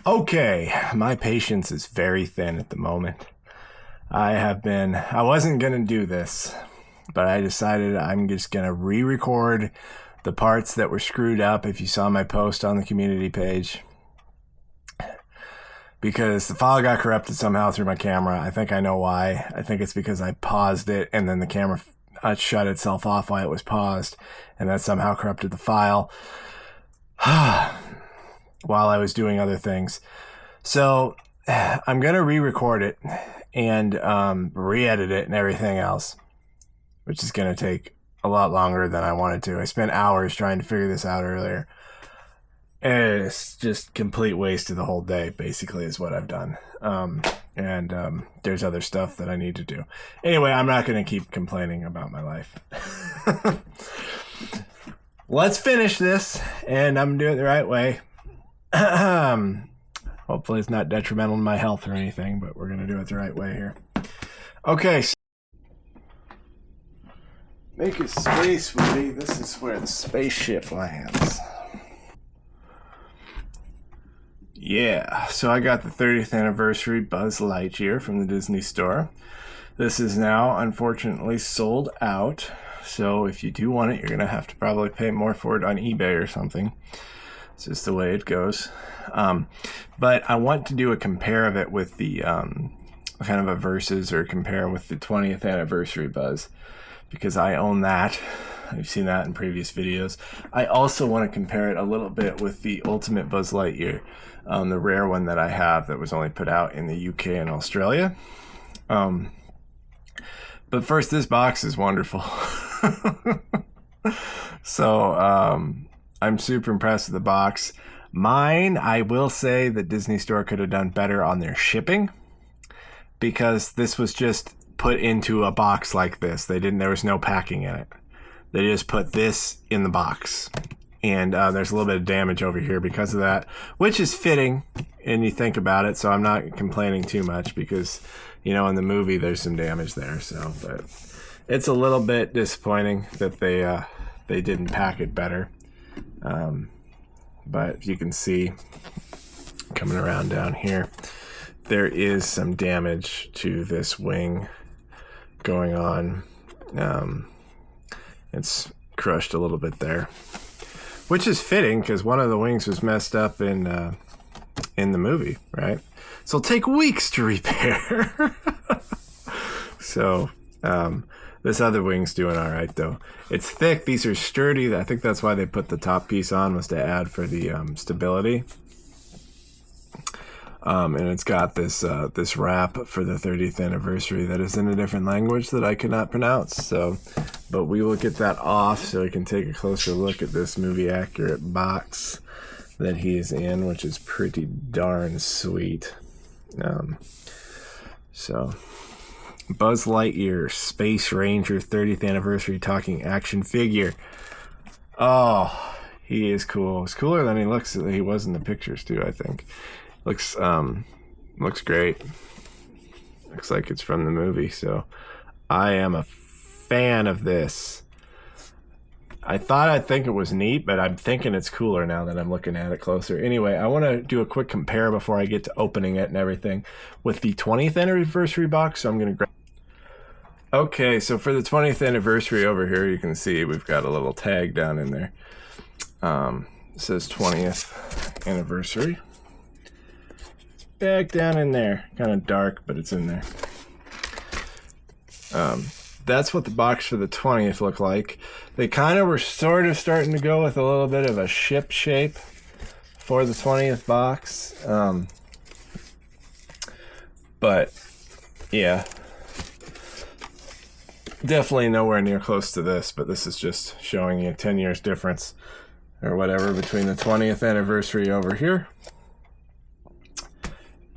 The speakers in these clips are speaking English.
Okay, my patience is very thin at the moment. I wasn't going to do this, but I decided I'm just going to re-record the parts that were screwed up if you saw my post on the community page. Because the file got corrupted somehow through my camera. I think I know why. I think it's because I paused it and then the camera shut itself off while it was paused, and that somehow corrupted the file while I was doing other things. So I'm going to re-record it and re-edit it and everything else, which is going to take a lot longer than I wanted to. I spent hours trying to figure this out earlier. And it's just complete waste of the whole day, basically, is what I've done. There's other stuff that I need to do. Anyway, I'm not going to keep complaining about my life. Let's finish this, and I'm doing it the right way. Hopefully it's not detrimental to my health or anything, but we're going to do it the right way here. Okay. Make a space, Woody. This is where the spaceship lands. Yeah, so I got the 30th anniversary Buzz Lightyear from the Disney Store. This is now, unfortunately, sold out. So if you do want it, you're going to have to probably pay more for it on eBay or something. It's just the way it goes. But I want to do a compare of it with the kind of a versus or compare with the 20th anniversary Buzz, because I own that. I've seen that in previous videos. I also want to compare it a little bit with the Ultimate Buzz Lightyear, the rare one that I have that was only put out in the UK and Australia. But first, this box is wonderful. So I'm super impressed with the box. Mine, I will say that Disney Store could have done better on their shipping, because this was just put into a box like this. There was no packing in it. They just put this in the box. And there's a little bit of damage over here because of that, which is fitting, and you think about it, so I'm not complaining too much because, you know, in the movie there's some damage there. So, but it's a little bit disappointing that they didn't pack it better. But you can see, coming around down here, there is some damage to this wing going on. It's crushed a little bit there, which is fitting because one of the wings was messed up in the movie, right? So it'll take weeks to repair. So this other wing's doing all right, though. It's thick. These are sturdy. I think that's why they put the top piece on, was to add for the stability. And it's got this wrap for the 30th anniversary that is in a different language that I could not pronounce. So, but we will get that off so we can take a closer look at this movie accurate box that he is in, which is pretty darn sweet. So Buzz Lightyear Space Ranger 30th anniversary talking action figure. Oh, he is cool. It's cooler than he was in the pictures too, I think. Looks great. Looks like it's from the movie, so I am a fan of this. I'd think it was neat, but I'm thinking it's cooler now that I'm looking at it closer. Anyway, I want to do a quick compare before I get to opening it and everything with the 20th anniversary box, so I'm going to grab. Okay, so for the 20th anniversary over here, you can see we've got a little tag down in there. It says 20th anniversary. Back down in there. Kind of dark, but it's in there. That's what the box for the 20th looked like. They kind of were sort of starting to go with a little bit of a ship shape for the 20th box. But, yeah. Definitely nowhere near close to this, but this is just showing you 10 years difference or whatever between the 20th anniversary over here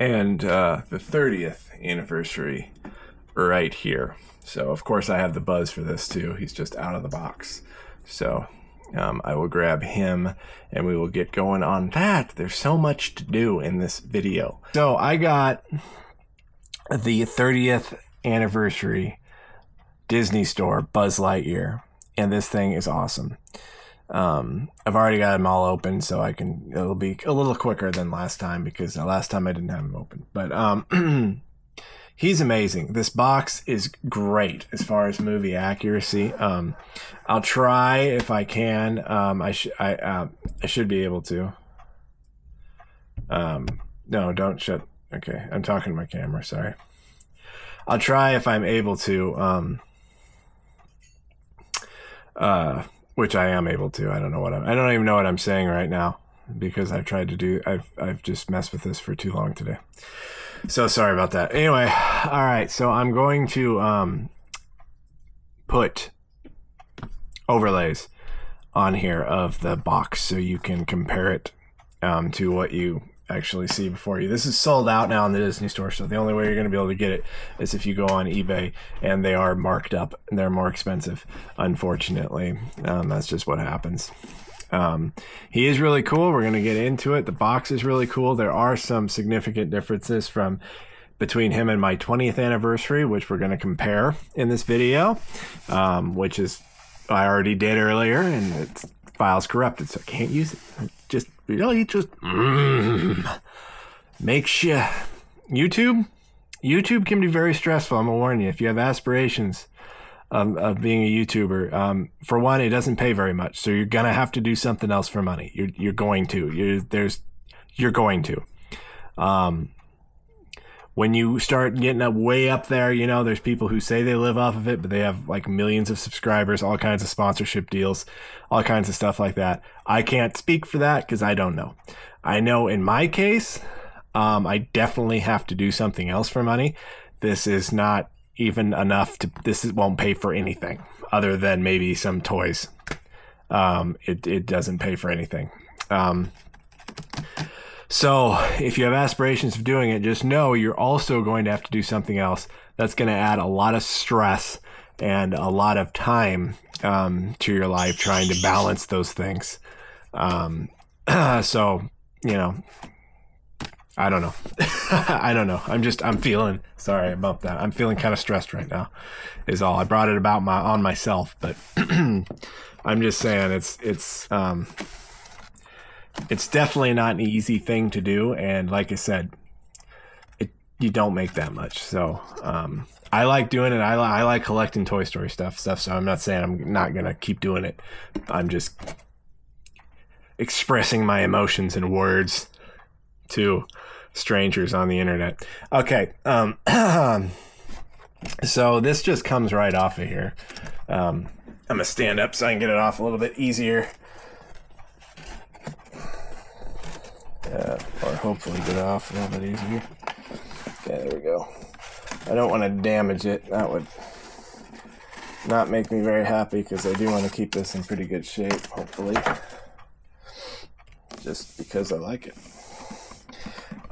and the 30th anniversary right here. So, of course, I have the Buzz for this, too. He's just out of the box. So, I will grab him, and we will get going on that. There's so much to do in this video. So, I got the 30th anniversary Disney Store Buzz Lightyear, and this thing is awesome. I've already got them all open, so it'll be a little quicker than last time, because last time I didn't have them open. But he's amazing. This box is great as far as movie accuracy. I'll try if I can. I should be able to. No, don't shut. Okay, I'm talking to my camera. Sorry. I'll try if I'm able to. Which I am able to. I don't even know what I'm saying right now, because I've just messed with this for too long today. So sorry about that. Anyway, all right. So I'm going to put overlays on here of the box so you can compare it to what you actually see before you. This is sold out now in the Disney Store, so the only way you're going to be able to get it is if you go on eBay, and they are marked up and they're more expensive, unfortunately. That's just what happens. He is really cool. We're going to get into it. The box is really cool. There are some significant differences between him and my 20th anniversary, which we're going to compare in this video, which is I already did earlier, and it's file's corrupted, so I can't use it. Just makes you YouTube can be very stressful. I'm gonna warn you, if you have aspirations of being a YouTuber. For one, it doesn't pay very much, so you're gonna have to do something else for money. You're going to. When you start getting up way up there, there's people who say they live off of it, but they have like millions of subscribers, all kinds of sponsorship deals, all kinds of stuff like that. I can't speak for that because I don't know. I know in my case, I definitely have to do something else for money. This is not even enough won't pay for anything other than maybe some toys. It doesn't pay for anything. So if you have aspirations of doing it, just know you're also going to have to do something else that's going to add a lot of stress and a lot of time to your life, trying to balance those things. So, I don't know. I don't know. I'm feeling, sorry about that. I'm feeling kind of stressed right now is all. I brought it on myself, but I'm just saying it's definitely not an easy thing to do, and like I said, you don't make that much. So I like doing it. I like collecting Toy Story stuff. So I'm not saying I'm not gonna keep doing it. I'm just expressing my emotions in words to strangers on the internet. Okay, so this just comes right off of here. I'm gonna stand up so I can get it off a little bit easier. Or hopefully get it off a little bit easier. Okay, there we go. I don't want to damage it. That would not make me very happy, because I do want to keep this in pretty good shape, hopefully. Just because I like it.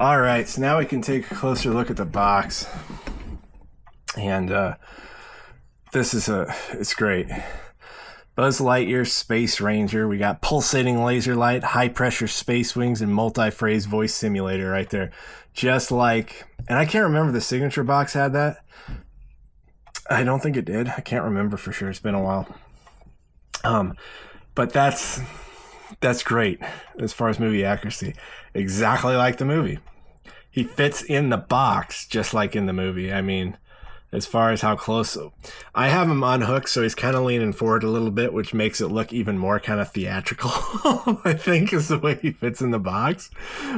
Alright, so now we can take a closer look at the box. And this is it's great. Buzz Lightyear Space Ranger. We got pulsating laser light, high pressure space wings, and multi-phrase voice simulator right there. Just like, and I can't remember the signature box had that. I don't think it did. I can't remember for sure. It's been a while. But that's great as far as movie accuracy. Exactly like the movie. He fits in the box just like in the movie. I mean, as far as how close. I have him unhooked, so he's kind of leaning forward a little bit, which makes it look even more kind of theatrical, I think, is the way he fits in the box,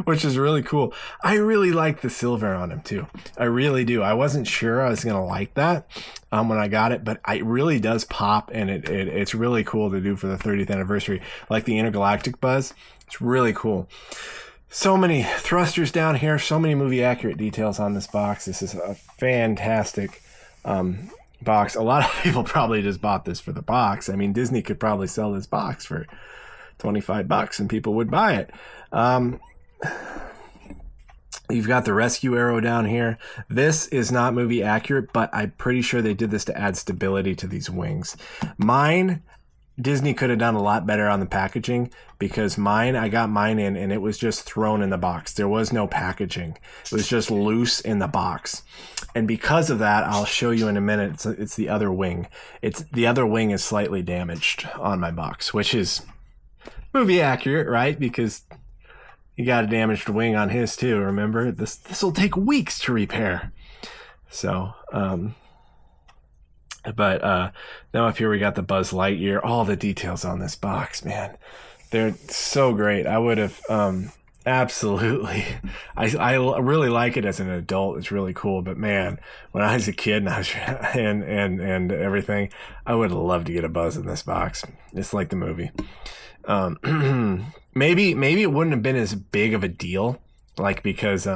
which is really cool. I really like the silver on him, too. I really do. I wasn't sure I was going to like that when I got it, but it really does pop, and it's really cool to do for the 30th anniversary, like the Intergalactic Buzz. It's really cool. So many thrusters down here, so many movie accurate details on this box. This is a fantastic box. A lot of people probably just bought this for the box. I mean, Disney could probably sell this box for $25 and people would buy it. You've got the rescue arrow down here. This is not movie accurate, but I'm pretty sure they did this to add stability to these wings. Disney could have done a lot better on the packaging, because I got mine in and it was just thrown in the box. There was no packaging. It was just loose in the box. And because of that, I'll show you in a minute, it's the other wing. The other wing is slightly damaged on my box, which is movie accurate, right? Because he got a damaged wing on his too. Remember, this will take weeks to repair. So, but now up here we got the Buzz Lightyear. All the details on this box, man, they're so great. I would have absolutely. I really like it as an adult. It's really cool. But man, when I was a kid and I was and everything, I would have loved to get a Buzz in this box. It's like the movie. Maybe it wouldn't have been as big of a deal, like because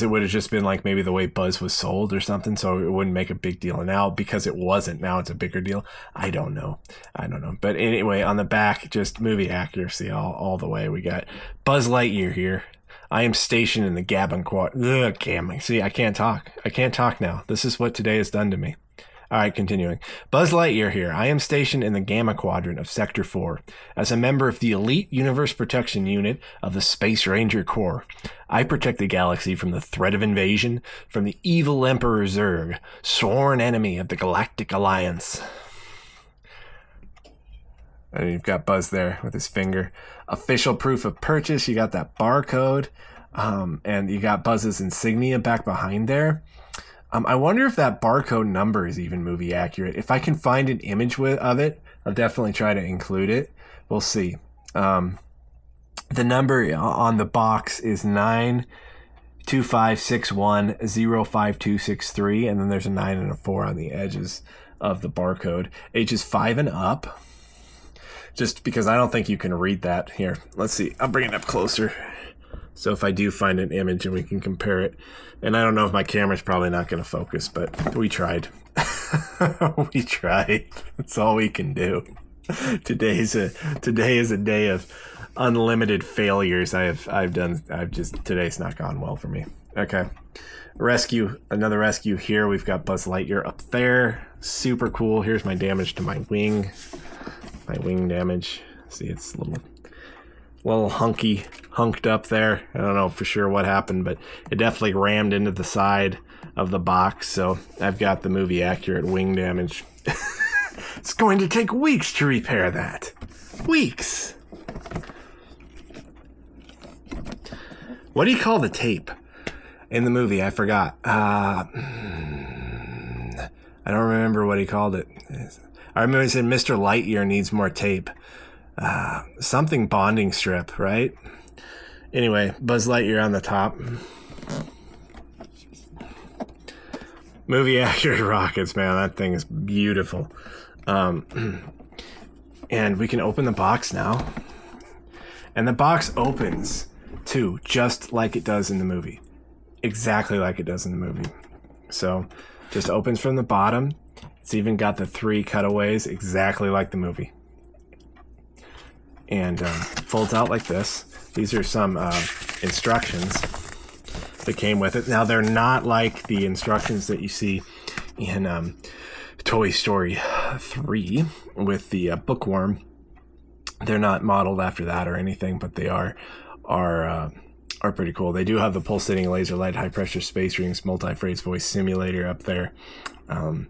it would have just been like maybe the way Buzz was sold or something, so it wouldn't make a big deal. And now because it wasn't, now it's a bigger deal. I don't know. But anyway, on the back, just movie accuracy all the way. We got Buzz Lightyear here. I am stationed in the Gabon Quadrant. See, I can't talk now. This is what today has done to me. All right, continuing. Buzz Lightyear here. I am stationed in the Gamma Quadrant of Sector 4 as a member of the Elite Universe Protection Unit of the Space Ranger Corps. I protect the galaxy from the threat of invasion from the evil Emperor Zurg, sworn enemy of the Galactic Alliance. And you've got Buzz there with his finger. Official proof of purchase. You got that barcode. And you got Buzz's insignia back behind there. I wonder if that barcode number is even movie accurate. If I can find an image of it, I'll definitely try to include it. We'll see. The number on the box is 92561052263, and then there's a 9 and a 4 on the edges of the barcode. Ages 5 and up. Just because I don't think you can read that. Here, let's see. I'll bring it up closer. So if I do find an image and we can compare it. And I don't know if my camera's probably not going to focus, but we tried. We tried. That's all we can do. Today is a day of unlimited failures. Today's not gone well for me. Okay. Another rescue here. We've got Buzz Lightyear up there. Super cool. Here's my damage to my wing. My wing damage. See, it's a little hunked up there. I don't know for sure what happened, but it definitely rammed into the side of the box. So I've got the movie accurate wing damage. It's going to take weeks to repair that. Weeks. What do you call the tape in the movie? I forgot. I don't remember what he called it. I remember he said Mr. Lightyear needs more tape. Something bonding strip, right? Anyway, Buzz Lightyear on the top. Movie accurate rockets, man. That thing is beautiful. And we can open the box now. And the box opens, too, just like it does in the movie. Exactly like it does in the movie. So, just opens from the bottom. It's even got the 3 cutaways, exactly like the movie. And folds out like this. These are some instructions that came with it. Now, they're not like the instructions that you see in Toy Story 3 with the bookworm. They're not modeled after that or anything, but they are pretty cool. They do have the pulsating laser light, high pressure space rings, multi-phrase voice simulator up there, and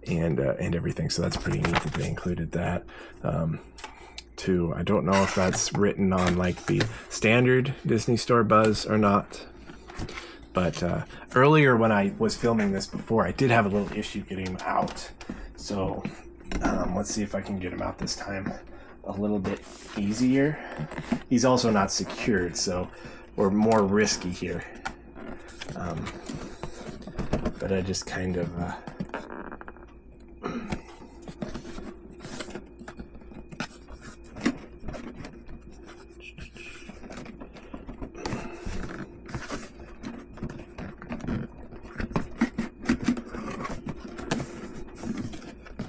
everything. So that's pretty neat that they included that. Too. I don't know if that's written on like the standard Disney Store Buzz or not. But earlier when I was filming this before, I did have a little issue getting him out. So let's see if I can get him out this time a little bit easier. He's also not secured, so we're more risky here. But I just kind of...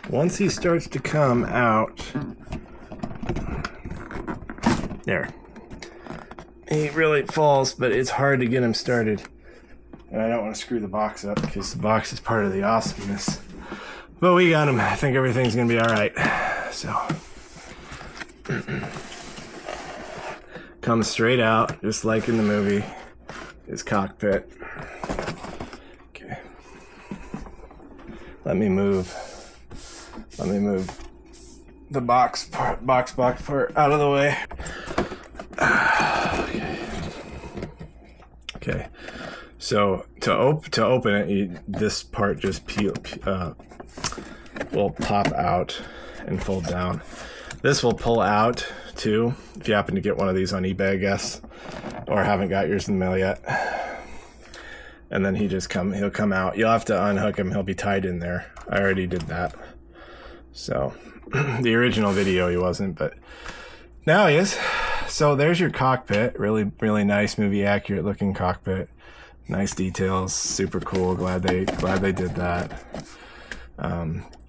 Once he starts to come out, there. He really falls, but it's hard to get him started. And I don't want to screw the box up because the box is part of the awesomeness. But we got him. I think everything's going to be all right. So, comes straight out, just like in the movie. His cockpit. Okay. Let me move the box part out of the way. Okay. So to open it, this part just will pop out and fold down. This will pull out too, if you happen to get one of these on eBay, I guess, or haven't got yours in the mail yet. And then he'll come out. You'll have to unhook him. He'll be tied in there. I already did that. So the original video he wasn't, but now he is. So there's your cockpit. Really, really nice, movie accurate looking cockpit. Nice details. Super cool. Glad they did that.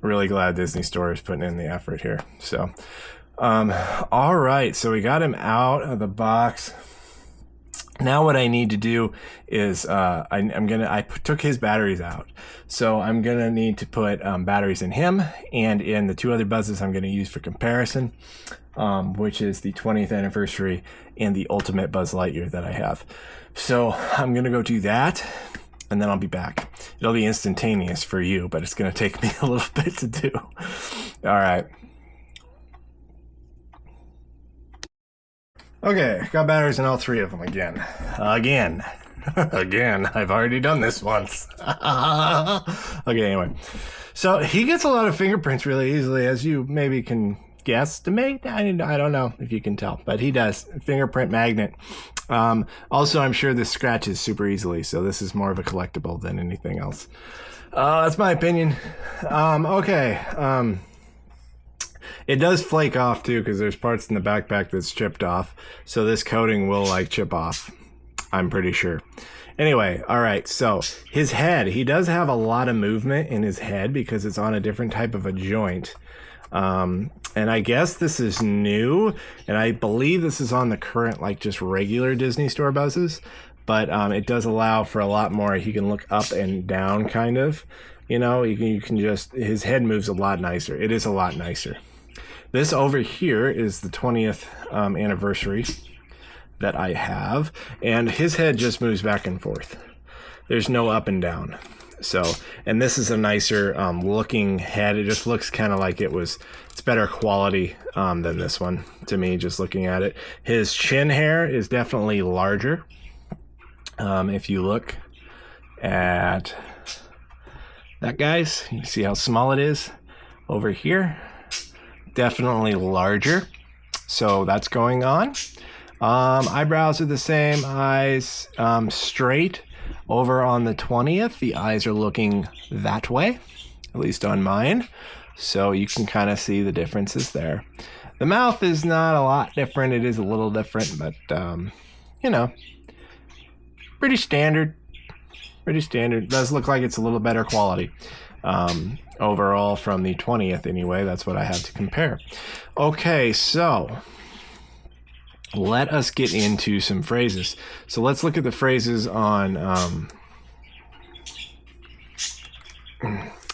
Really glad Disney Store is putting in the effort here. So, all right. So we got him out of the box. Now what I need to do is I took his batteries out, so I'm gonna need to put batteries in him and in the two other buzzes I'm gonna use for comparison, which is the 20th anniversary and the Ultimate Buzz Lightyear that I have. So I'm gonna go do that, and then I'll be back. It'll be instantaneous for you, but it's gonna take me a little bit to do. All right. Okay, got batteries in all three of them again. Again. I've already done this once. Okay, anyway. So he gets a lot of fingerprints really easily, as you maybe can guesstimate. I don't know if you can tell, but he does. Fingerprint magnet. Also, I'm sure this scratches super easily, so this is more of a collectible than anything else. That's my opinion. Okay. It does flake off too, because there's parts in the backpack that's chipped off. So this coating will like chip off, I'm pretty sure. Anyway, all right, so his head, he does have a lot of movement in his head because it's on a different type of a joint. And I guess this is new, and I believe this is on the current, like, just regular Disney Store buzzes, but it does allow for a lot more. He can look up and down, kind of. You know, you can just, his head moves a lot nicer. It is a lot nicer. This over here is the 20th anniversary that I have, and his head just moves back and forth. There's no up and down. So, and this is a nicer looking head. It just looks kind of like it's better quality than this one to me, just looking at it. His chin hair is definitely larger. If you look at that, guys, you see how small it is over here. Definitely larger. So that's going on. Eyebrows are the same. Eyes straight. Over on the 20th, the eyes are looking that way, at least on mine. So you can kind of see the differences there. The mouth is not a lot different. It is a little different, but, you know, pretty standard. Pretty standard. It does look like it's a little better quality. Overall from the 20th anyway. That's what I have to compare. Okay, so let us get into some phrases. So let's look at the phrases on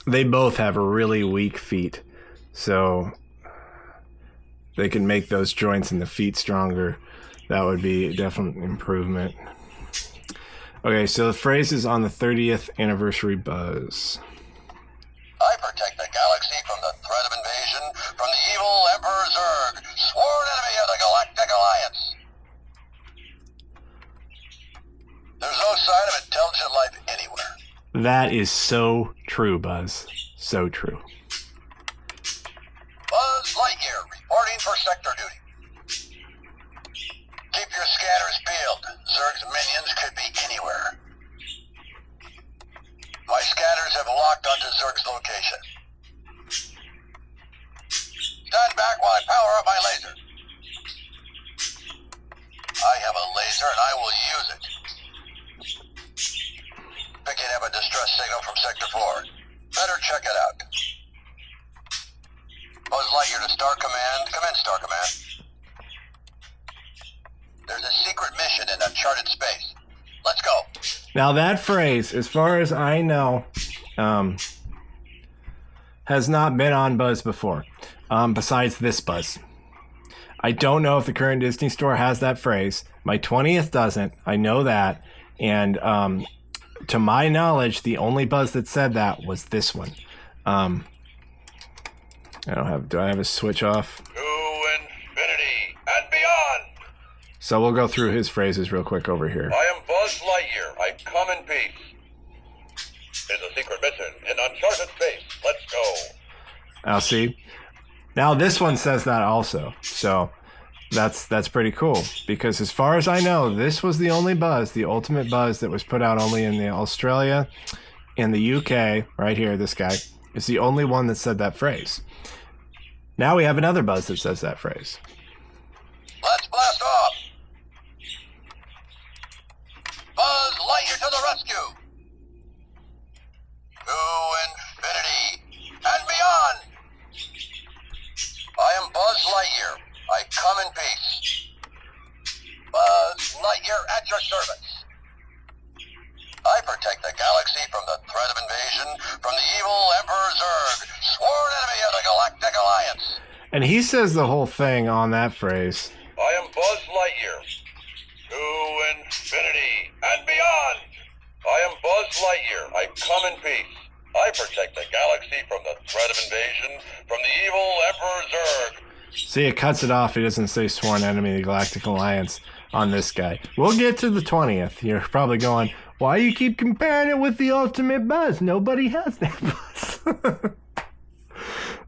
they both have really weak feet, so they can make those joints in the feet stronger. That would be a definite improvement. Okay, so the phrases on the 30th anniversary buzz. I protect the galaxy from the threat of invasion from the evil Emperor Zurg, sworn enemy of the Galactic Alliance. There's no sign of intelligent life anywhere. That is so true, Buzz. So true. Buzz Lightyear reporting for sector duty. Keep your scanners peeled. Zurg's minions could be anywhere. My scanners have locked onto Zurg's location. Stand back while I power up my laser. I have a laser and I will use it. Picking up a distress signal from Sector 4. Better check it out. Buzz Lightyear to Star Command. Come in, Star Command. There's a secret mission in uncharted space. Let's go. Now that phrase, as far as I know, has not been on Buzz before, besides this Buzz. I don't know if the current Disney Store has that phrase. My 20th doesn't. I know that. And to my knowledge, the only Buzz that said that was this one. And Do I have a switch off? To infinity and beyond! So we'll go through his phrases real quick over here. I am Buzz Lightyear. I come in peace. There's a secret mission in uncharted space. Let's go. I'll see. Now this one says that also. So that's pretty cool. Because as far as I know, this was the only Buzz, the ultimate Buzz that was put out only in the Australia, in the UK, right here, this guy, is the only one that said that phrase. Now we have another Buzz that says that phrase. Let's blast off! Buzz Lightyear to the rescue! To infinity and beyond! I am Buzz Lightyear. I come in peace. Buzz Lightyear at your service. I protect the galaxy from the threat of invasion from the evil Emperor Zurg, sworn enemy of the Galactic Alliance. And he says the whole thing on that phrase. I am Buzz Lightyear. To infinity and beyond. I am Buzz Lightyear. I come in peace. I protect the galaxy from the threat of invasion from the evil Emperor Zurg. See, it cuts it off. He doesn't say sworn enemy of the Galactic Alliance on this guy. We'll get to the 20th. You're probably going, why you keep comparing it with the ultimate Buzz? Nobody has that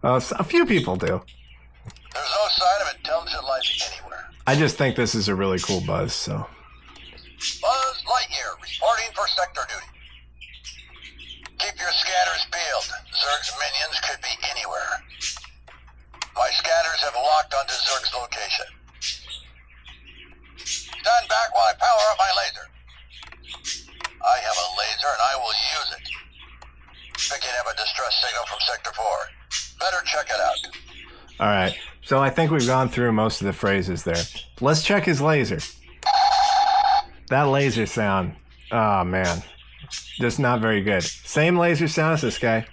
Buzz. A few people do. There's no sign of intelligent life anywhere. I just think this is a really cool Buzz, so. Buzz Lightyear reporting for sector duty. Keep your scanners peeled. Zurg's minions could be anywhere. My scanners have locked onto Zurg's location. Stand back while I power up my laser. I have a laser and I will use it. Picking up a distress signal from Sector 4. Better check it out. Alright, so I think we've gone through most of the phrases there. Let's check his laser. That laser sound, oh man, just not very good. Same laser sound as this guy.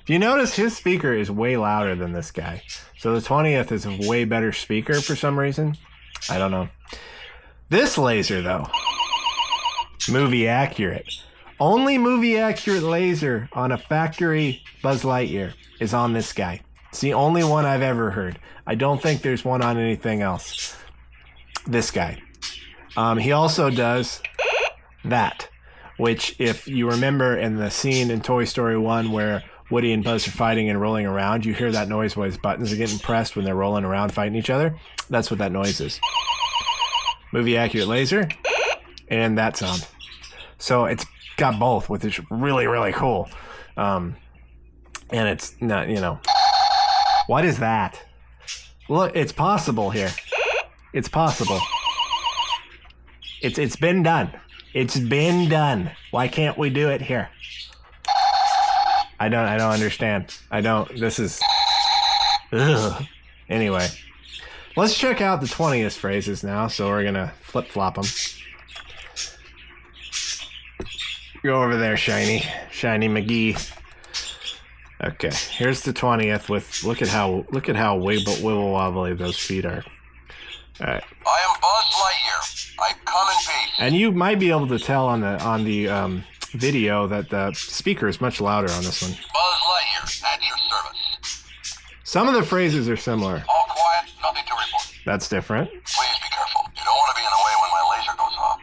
If you notice, his speaker is way louder than this guy. So the 20th is a way better speaker for some reason. I don't know. This laser, though, movie accurate. Only movie accurate laser on a factory Buzz Lightyear is on this guy. It's the only one I've ever heard. I don't think there's one on anything else. This guy. He also does that, which, if you remember in the scene in Toy Story 1 where Woody and Buzz are fighting and rolling around, you hear that noise when his buttons are getting pressed when they're rolling around fighting each other. That's what that noise is. Movie accurate laser and that sound. So it's got both, which is really, really cool. And it's not, you know. What is that? Look, it's possible here. It's possible. It's been done. It's been done. Why can't we do it here? I don't understand. This is... Ugh. Anyway. Let's check out the 20th phrases now, so we're gonna flip-flop them. Go over there, Shiny McGee. Okay, here's the 20th with look at how wibble wobbly those feet are. All right. I am Buzz Lightyear. I come in peace. And you might be able to tell on the video that the speaker is much louder on this one. Buzz Lightyear at your service. Some of the phrases are similar. All quiet, nothing to report. That's different. Please be careful. You don't want to be in the way when my laser goes off.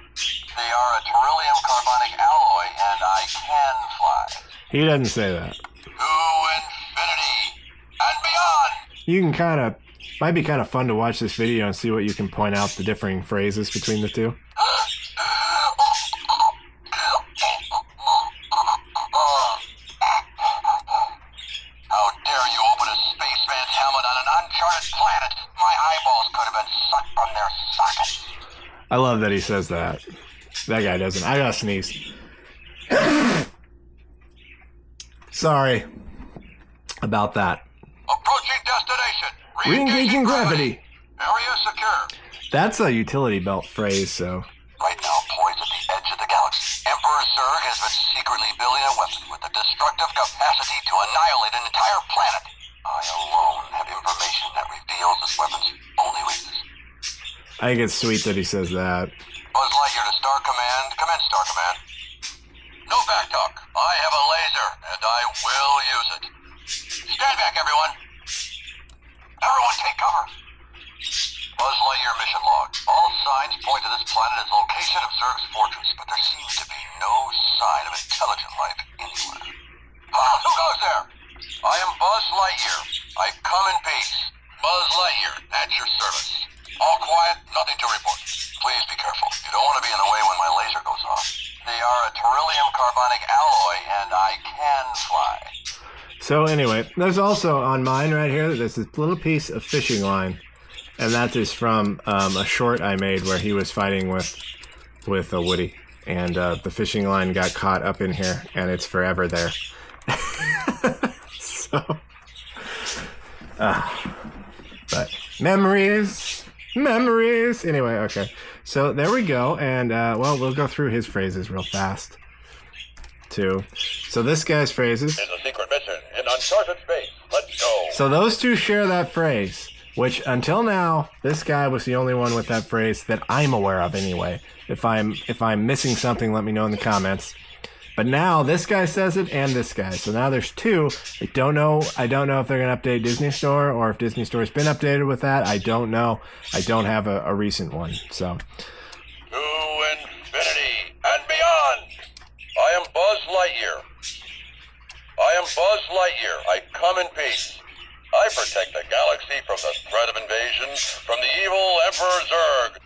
They are a beryllium carbonic alloy, and I can fly. He doesn't say that. To infinity and beyond. You can might be kind of fun to watch this video and see what you can point out the differing phrases between the two. How dare you open a spaceman's helmet on an uncharted planet? My eyeballs could have been sucked from their sockets. I love that he says that. That guy doesn't. I gotta sneeze. Sorry about that. Approaching destination. Re-engaging gravity. Area secure. That's a utility belt phrase, so. Right now, poised at the edge of the galaxy, Emperor Zurg has been secretly building a weapon with the destructive capacity to annihilate an entire planet. I alone have information that reveals this weapon's only weakness. I think it's sweet that he says that. Buzz Lightyear to Star Command. Come in, Star Command. No backtalk. I have a laser, and I will use it. Stand back, everyone. Everyone take cover. Buzz Lightyear mission log. All signs point to this planet as location of Zurg's fortress, but there seems to be no sign of intelligent life anywhere. Who goes there? I am Buzz Lightyear. I come in peace. Buzz Lightyear, at your service. All quiet, nothing to report. Please be careful. You don't want to be in the way when my laser goes off. They are a beryllium carbonic alloy, and I can fly. So anyway, there's also on mine right here, there's this little piece of fishing line. And that is from a short I made where he was fighting with a Woody. And the fishing line got caught up in here, and it's forever there. So, but memories. Anyway, okay. So there we go. And, well, we'll go through his phrases real fast, too. So this guy's phrases. It's a secret mission in uncharted space. Let's go. So those two share that phrase. Which, until now, this guy was the only one with that phrase that I'm aware of anyway. If I'm missing something, let me know in the comments. But now, this guy says it, and this guy. So now there's two. I don't know if they're going to update Disney Store, or if Disney Store's been updated with that. I don't know. I don't have a recent one, so. To infinity and beyond! I am Buzz Lightyear. I am Buzz Lightyear. I come in peace. I protect the galaxy from the threat of invasion from the evil Emperor Zurg.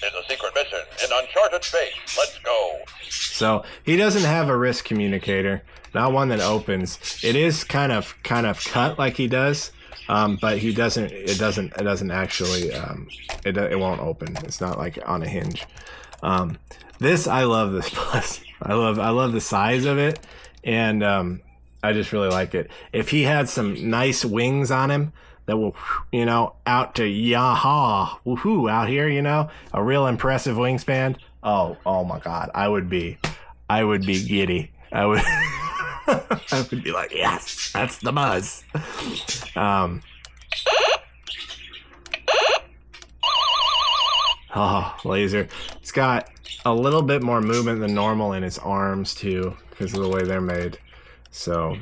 It's a secret mission in uncharted space. Let's go. So he doesn't have a risk communicator, not one that opens. It is kind of cut like he does, but he doesn't. It doesn't actually. It won't open. It's not like on a hinge. I love this plus. I love the size of it, and I just really like it. If he had some nice wings on him that will, out to yaha, woohoo, out here, a real impressive wingspan. Oh my God, I would be giddy. I would be like, yes, that's the Buzz. Laser. It's got a little bit more movement than normal in his arms too, because of the way they're made. So,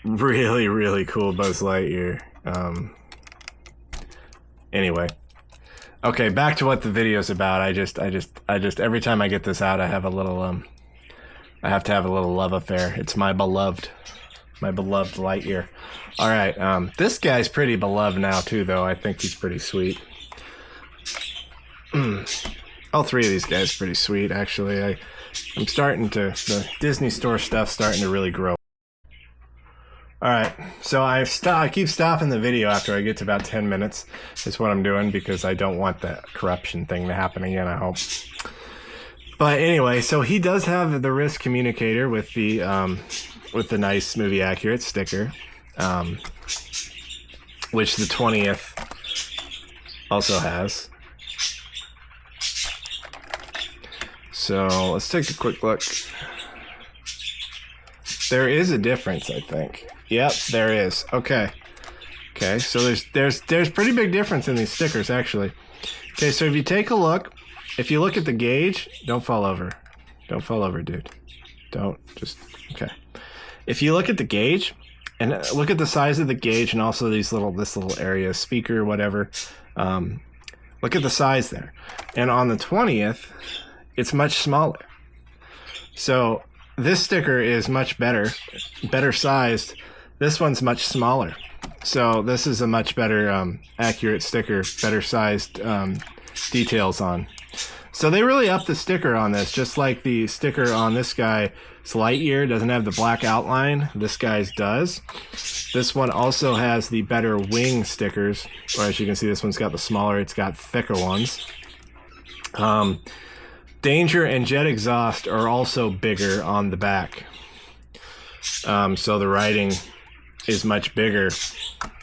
really, really cool Buzz Lightyear. Anyway, okay, back to what the video's about. I just every time I get this out, I have a little I have to have a little love affair. It's my beloved Lightyear. All right, this guy's pretty beloved now too, though. I think he's pretty sweet. All three of these guys are pretty sweet, actually. I'm starting to, the Disney Store stuff's starting to really grow. Alright, so I keep stopping the video after I get to about 10 minutes. Is what I'm doing, because I don't want that corruption thing to happen again, I hope. But anyway, so he does have the risk communicator with the nice movie accurate sticker, which the 20th also has. So let's take a quick look. There is a difference, I think. Yep, there is. Okay. So there's pretty big difference in these stickers, actually. Okay, so if you take a look, if you look at the gauge, don't fall over. Don't fall over, dude. Okay. If you look at the gauge and look at the size of the gauge and also this little area, speaker, whatever. Look at the size there. And on the 20th, it's much smaller. So this sticker is much better sized. This one's much smaller. So this is a much better accurate sticker, better sized details on. So they really upped the sticker on this, just like the sticker on this guy's Lightyear doesn't have the black outline. This guy's does. This one also has the better wing stickers, or as you can see, this one's got the smaller, it's got thicker ones. Danger and Jet Exhaust are also bigger on the back. So the writing is much bigger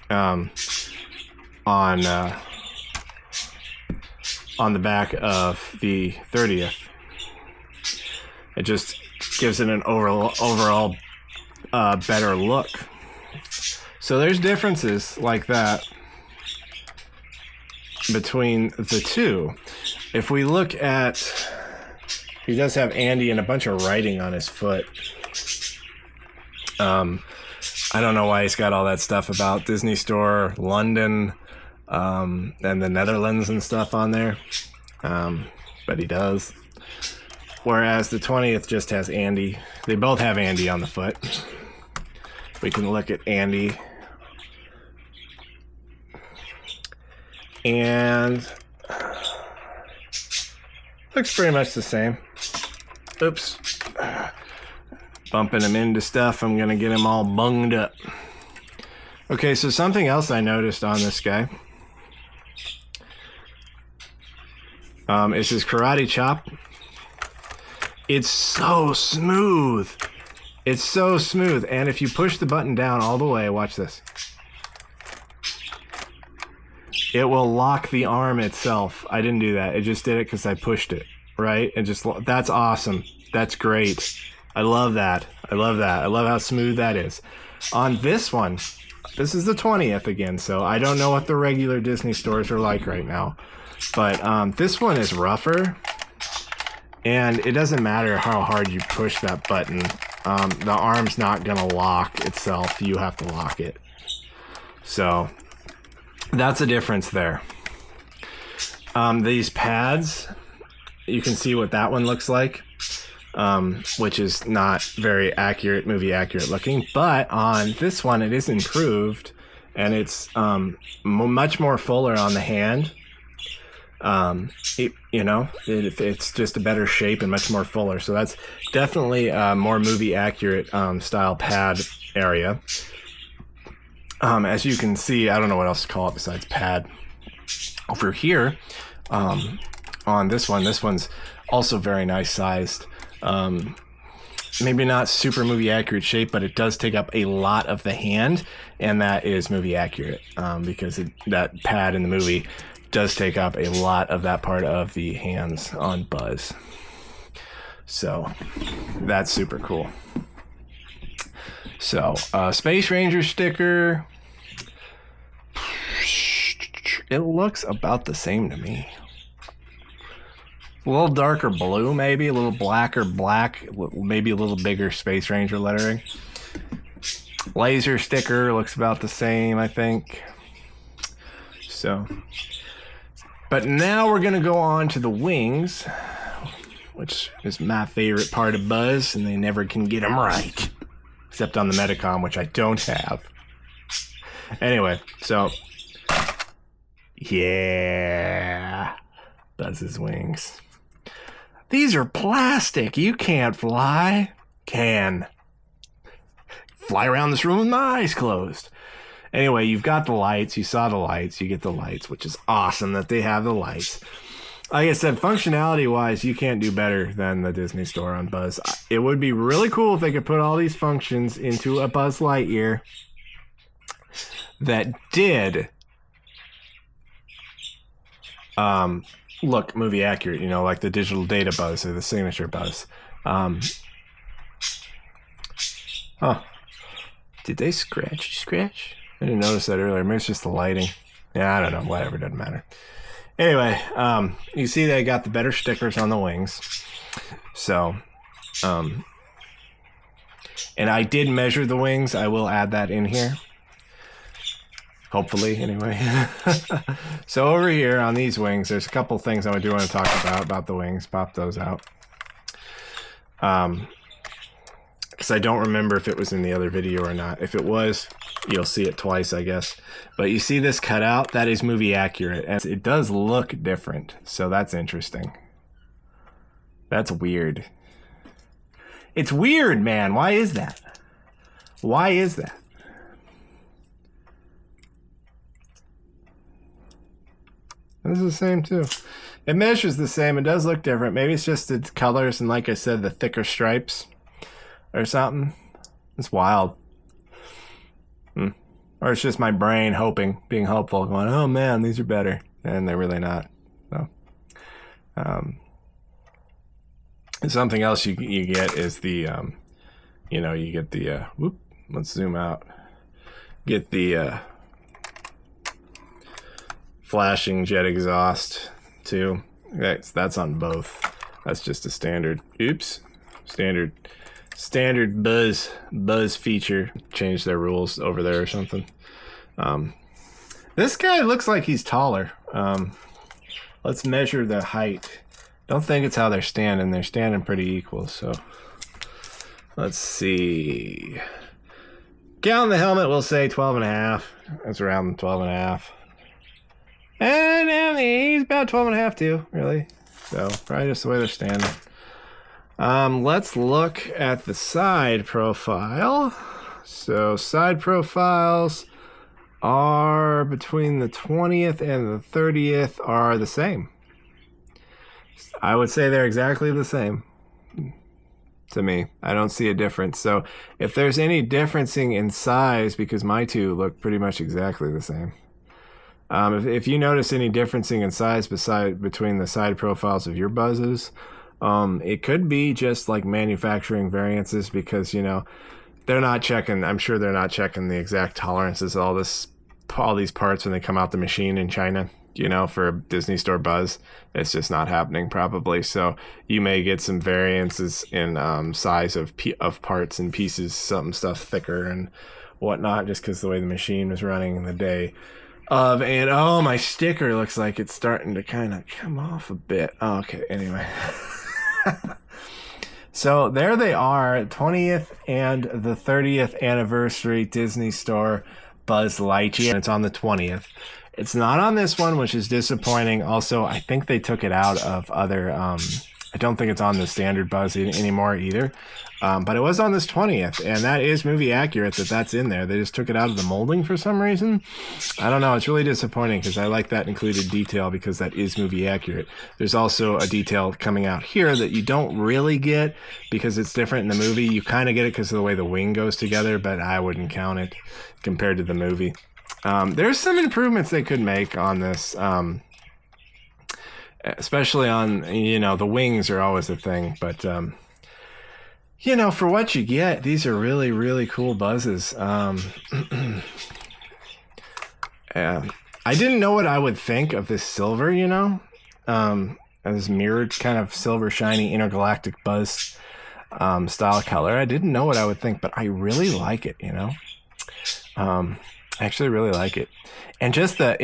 on the back of the 30th. It just gives it an overall better look. So there's differences like that between the two. If we look at He does have Andy and a bunch of writing on his foot. I don't know why he's got all that stuff about Disney Store, London, and the Netherlands and stuff on there. But he does. Whereas the 20th just has Andy. They both have Andy on the foot. We can look at Andy. And looks pretty much the same. Oops. Bumping him into stuff. I'm going to get him all bunged up. Okay, so something else I noticed on this guy is his karate chop. It's so smooth. It's so smooth. And if you push the button down all the way, watch this. It will lock the arm itself. I didn't do that. It just did it because I pushed it, right? And just, that's awesome. That's great. I love that. I love that. I love how smooth that is. On this one, this is the 20th again, so I don't know what the regular Disney stores are like right now. But this one is rougher. And it doesn't matter how hard you push that button. The arm's not going to lock itself. You have to lock it. So that's a difference there. These pads, you can see what that one looks like, which is not very accurate, movie accurate looking. But on this one, it is improved, and it's much more fuller on the hand. It's just a better shape and much more fuller. So that's definitely a more movie accurate style pad area. As you can see, I don't know what else to call it besides pad. Over here, on this one's also very nice sized. Maybe not super movie accurate shape, but it does take up a lot of the hand, and that is movie accurate because that pad in the movie does take up a lot of that part of the hands on Buzz. So that's super cool. So Space Ranger sticker, it looks about the same to me. A little darker blue, maybe a little blacker black, maybe a little bigger Space Ranger lettering. Laser sticker looks about the same, I think. So, but now we're gonna go on to the wings, which is my favorite part of Buzz, and they never can get them right, except on the Metacom, which I don't have. Anyway, so yeah, Buzz's wings. These are plastic. You can't fly. Can. Fly around this room with my eyes closed. Anyway, you've got the lights. You saw the lights. You get the lights, which is awesome that they have the lights. Like I said, functionality-wise, you can't do better than the Disney Store on Buzz. It would be really cool if they could put all these functions into a Buzz Lightyear that did look movie accurate, like the digital data Buzz or the signature Buzz. Did they scratch? I didn't notice that earlier. Maybe it's just the lighting. Yeah, I don't know. Whatever, doesn't matter. Anyway, you see they got the better stickers on the wings. So, and I did measure the wings. I will add that in here. Hopefully, anyway. So over here on these wings, there's a couple things I do want to talk about the wings. Pop those out. Because I don't remember if it was in the other video or not. If it was, you'll see it twice, I guess. But you see this cutout? That is movie accurate. And it does look different. So that's interesting. That's weird. It's weird, man. Why is that? Why is that? This is the same too. It measures the same. It does look different. Maybe it's just the colors and, like I said, the thicker stripes or something. It's wild. Or it's just my brain being hopeful, going, oh man, these are better. And they're really not. So, and something else you get is the, you get the, let's zoom out. Get the, flashing jet exhaust too. That's on both That's just a standard. Oops. Standard buzz feature. Changed their rules over there or something. This guy looks like he's taller. Let's measure the height. Don't think it's how they're standing. They're standing pretty equal, so let's see. Count on the helmet, we'll say 12.5. That's around 12.5. And he's about 12.5 too, really. So probably just the way they're standing. Let's look at the side profile. So side profiles are between the 20th and the 30th are the same. I would say they're exactly the same to me. I don't see a difference. So if there's any differencing in size, because my two look pretty much exactly the same. If you notice any differencing in size between the side profiles of your buzzes, it could be just like manufacturing variances, because, you know, they're not checking. I'm sure they're not checking the exact tolerances of all these parts when they come out the machine in China. You know, for a Disney Store buzz, it's just not happening probably. So you may get some variances in size of parts and pieces, some stuff thicker and whatnot, just because the way the machine was running in the day of. And oh, my sticker looks like it's starting to kind of come off a bit. Oh, okay, anyway. So there they are, 20th and the 30th anniversary Disney Store Buzz Lightyear. And it's on the 20th. It's not on this one, which is disappointing. Also, I think they took it out of other... I don't think it's on the standard Buzz anymore either. But it was on this 20th, and that is movie accurate that's in there. They just took it out of the molding for some reason. I don't know. It's really disappointing, because I like that included detail, because that is movie accurate. There's also a detail coming out here that you don't really get because it's different in the movie. You kind of get it because of the way the wing goes together, but I wouldn't count it compared to the movie. There's some improvements they could make on this, especially on, you know, the wings are always a thing, but, you know, for what you get, these are really, really cool buzzes. I didn't know what I would think of this silver, you know, this mirrored kind of silver, shiny, intergalactic buzz style color. I didn't know what I would think, but I really like it, you know. I actually really like it. And just the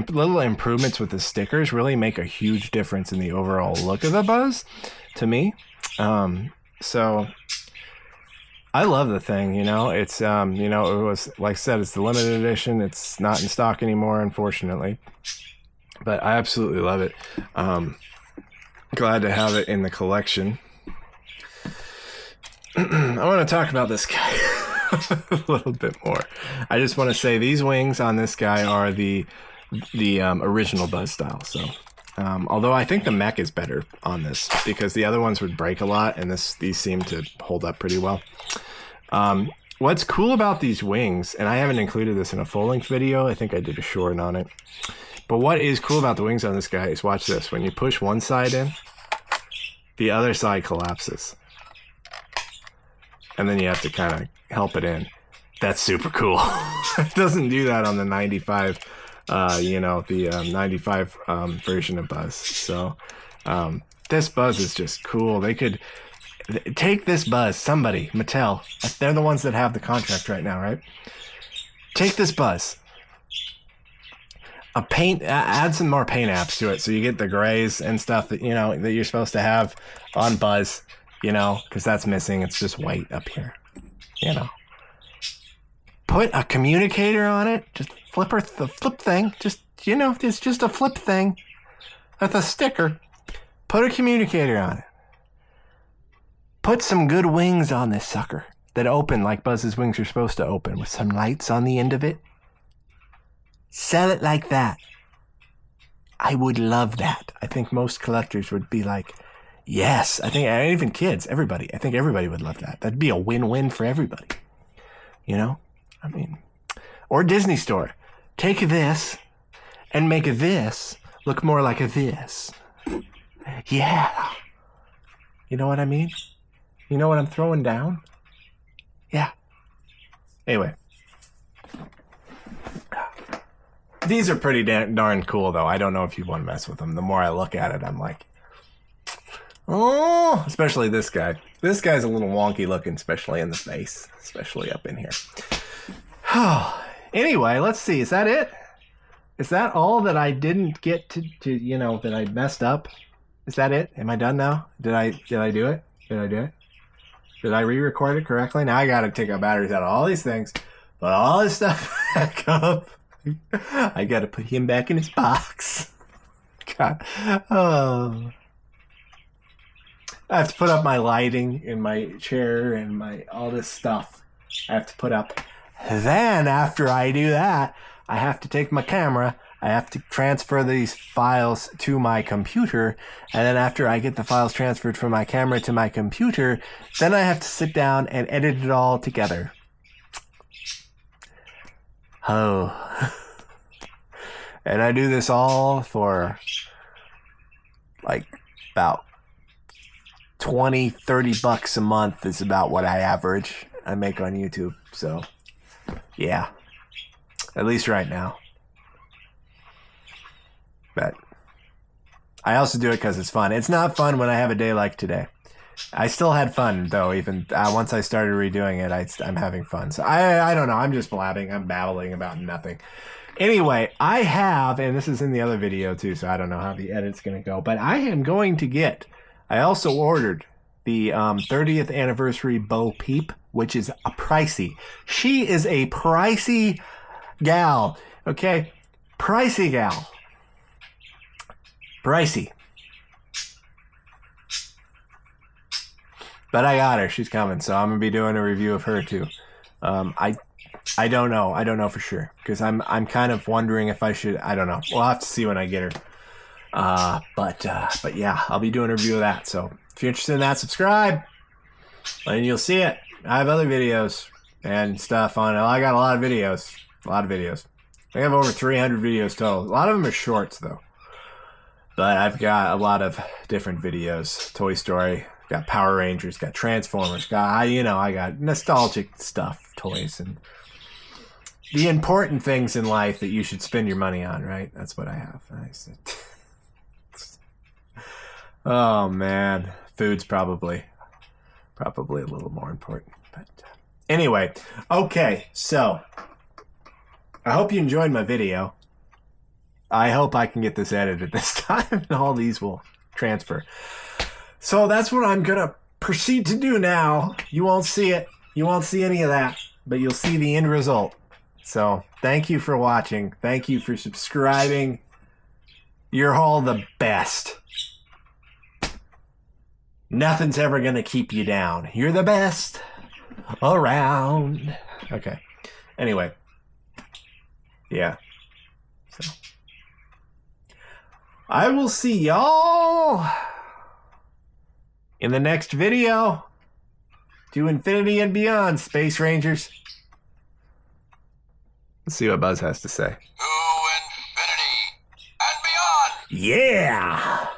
little improvements with the stickers really make a huge difference in the overall look of the buzz to me. So I love the thing, you know. It's, you know, it was, like I said, it's the limited edition. It's not in stock anymore, unfortunately. But I absolutely love it. Glad to have it in the collection. I want to talk about this guy a little bit more. I just want to say these wings on this guy are the original Buzz style. So, although I think the mech is better on this, because the other ones would break a lot, and these seem to hold up pretty well. What's cool about these wings, and I haven't included this in a full-length video. I think I did a short on it. But what is cool about the wings on this guy is, watch this. When you push one side in, the other side collapses. And then you have to kind of help it in. That's super cool. It doesn't do that on the 95, you know, the 95 version of Buzz. So this Buzz is just cool. They could take this Buzz, somebody, Mattel. They're the ones that have the contract right now, right? Take this Buzz. Add some more paint apps to it, so you get the grays and stuff that, you know, that you're supposed to have on Buzz. You know, because that's missing. It's just white up here. You know. Put a communicator on it. Just the flip thing. Just, you know, it's just a flip thing. With a sticker. Put a communicator on it. Put some good wings on this sucker that open like Buzz's wings are supposed to open, with some lights on the end of it. Sell it like that. I would love that. I think most collectors would be like, yes, I think, and even kids, everybody. I think everybody would love that. That'd be a win-win for everybody. You know? I mean, or Disney Store. Take this and make this look more like a this. Yeah. You know what I mean? You know what I'm throwing down? Yeah. Anyway. These are pretty darn cool, though. I don't know if you want to mess with them. The more I look at it, I'm like, Oh, especially this guy. This guy's a little wonky looking, especially in the face, especially up in here. Anyway, let's see. Is that it? Is that all that I didn't get to that I messed up? Is that it? Am I done now? Did I do it? Did I do it? Did I re-record it correctly? Now I gotta take out batteries out of all these things, put all this stuff back up. I gotta put him back in his box. God. Oh. I have to put up my lighting in my chair and all this stuff I have to put up. Then after I do that, I have to take my camera, I have to transfer these files to my computer, and then after I get the files transferred from my camera to my computer, then I have to sit down and edit it all together. Oh. And I do this all for like about $20-$30 a month is about what I make on YouTube. So yeah, at least right now. But I also do it because it's fun. It's not fun when I have a day like today. I still had fun though. Even once I started redoing it, I'm having fun. So I don't know. I'm just blabbing. I'm babbling about nothing. Anyway, I have, and this is in the other video too, so I don't know how the edit's going to go, but I am going to get, I also ordered the 30th anniversary Bo Peep, which is a pricey. She is a pricey gal, okay? Pricey gal. Pricey. But I got her. She's coming, so I'm going to be doing a review of her too. I don't know. I don't know for sure because I'm kind of wondering if I should. I don't know. We'll have to see when I get her. But yeah, I'll be doing a review of that. So if you're interested in that, subscribe, and you'll see it. I have other videos and stuff on it. I got a lot of videos. I have over 300 videos total. A lot of them are shorts though. But I've got a lot of different videos. Toy Story, got Power Rangers, got Transformers, I got nostalgic stuff, toys, and the important things in life that you should spend your money on, right? That's what I have. Oh man, food's probably a little more important. But anyway, okay, so I hope you enjoyed my video. I hope I can get this edited this time and all these will transfer. So that's what I'm going to proceed to do now. You won't see it. You won't see any of that, but you'll see the end result. So thank you for watching. Thank you for subscribing. You're all the best. Nothing's ever going to keep you down. You're the best around. Okay. Anyway. Yeah. So I will see y'all in the next video. To infinity and beyond, Space Rangers. Let's see what Buzz has to say. To infinity and beyond! Yeah!